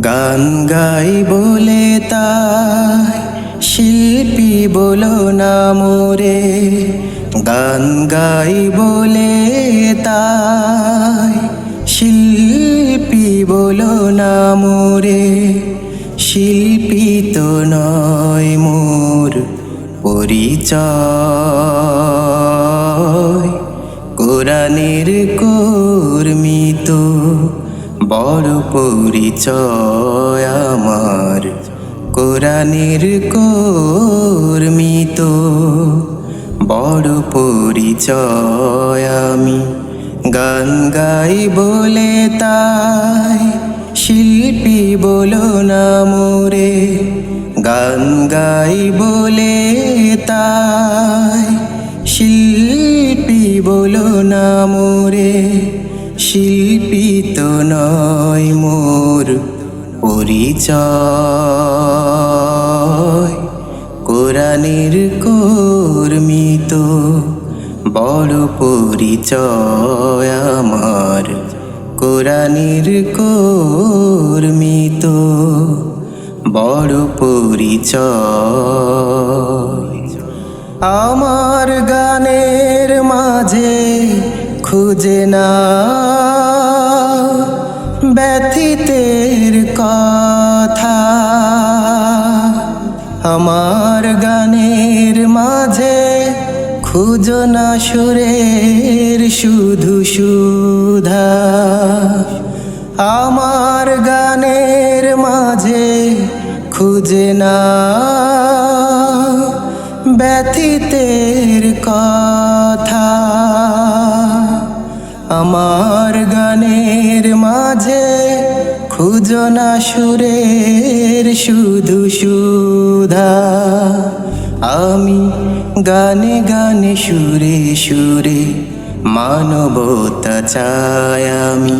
গান গাই বলে তাই শিল্পী বলো না মোরে, গান গাই বলে তাই শিল্পী বলো না মোরে। শিল্পী তো নয় মোর পরিচয়, কোরআনের কর্মী তো বড় পরিচয় আমার। কোরআনের কর্মী তো বড় পরিচয় আমি। গান গাই বলে তাই শিল্পী বলো না মোরে, গান গাই বলে তাই শিল্পী বলো না মোরে। শিল্পী তো নয় মোর পরিচয়, কোরআনের কর্মী তো বড় পরিচয় আমার। কোরআনের কর্মী তো বড় পরিচয়। আমার গানের মাঝে খুঁজে না ব্যথিতের কথা, আমার গানের মাঝে খুঁজো না সুরের শুধু সুধা। আমার গানের মাঝে খুঁজে না ব্যথিতের কথা, আমার গানের মাঝে খুঁজো না সুরের শুধু সুধা। আমি গানে গানে সুরে সুরে মানবতা চাই আমি।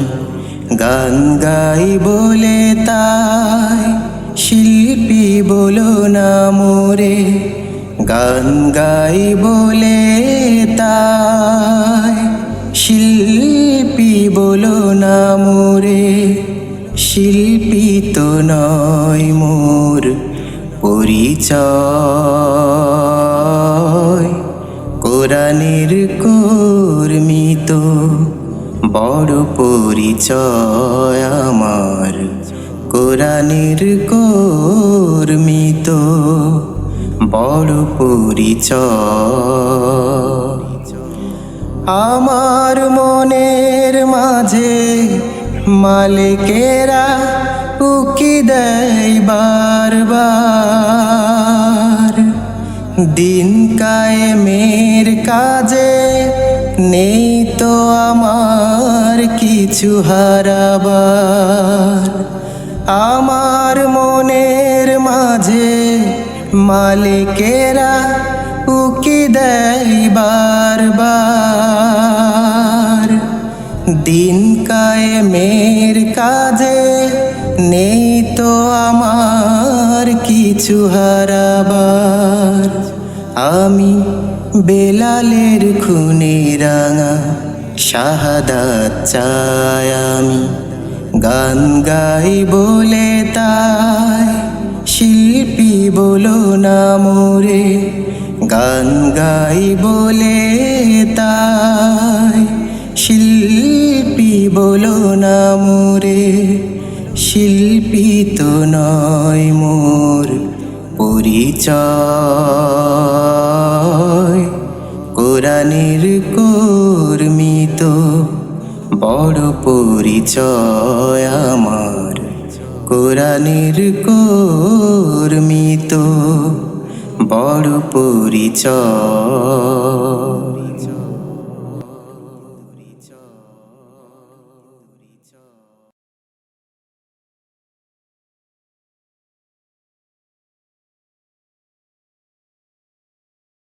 গান গাই বলে তাই শিল্পী বলো না মোরে, গান গাই বলে তাই শিল্পী বলো না মোরে। শিল্পী তো নয় মোর পরিচয়, কোরআনের কর্মী তো বড় পরিচয় আমার। কোরআনের কর্মী তো বড় পরিচয়। আমার মনের মাঝে মালিকেরা উকি দেয় বারবার, দিন কায়েমের কাজে নেই তো আমার কিছু হারাবার। আমার মনের মাঝে মালিকেরা উকি দেয় বারবার, দিন কায়েমের কাজে নেই তো আমার কিছু হারাবার। আমি বেলালের খুনে রাঙা শাহাদাত চাই আমি। গান গাই বলে তাই শিল্পী বলো না মোরে, গান গাই বলে তাই শিল্পী বলো না মোরে। শিল্পী তো নয় মোর পরিচয়, কোরআনের কর্মী তো বড় পরিচয় আমার। কোরআনের কর্মী তো বড় পরিচয়।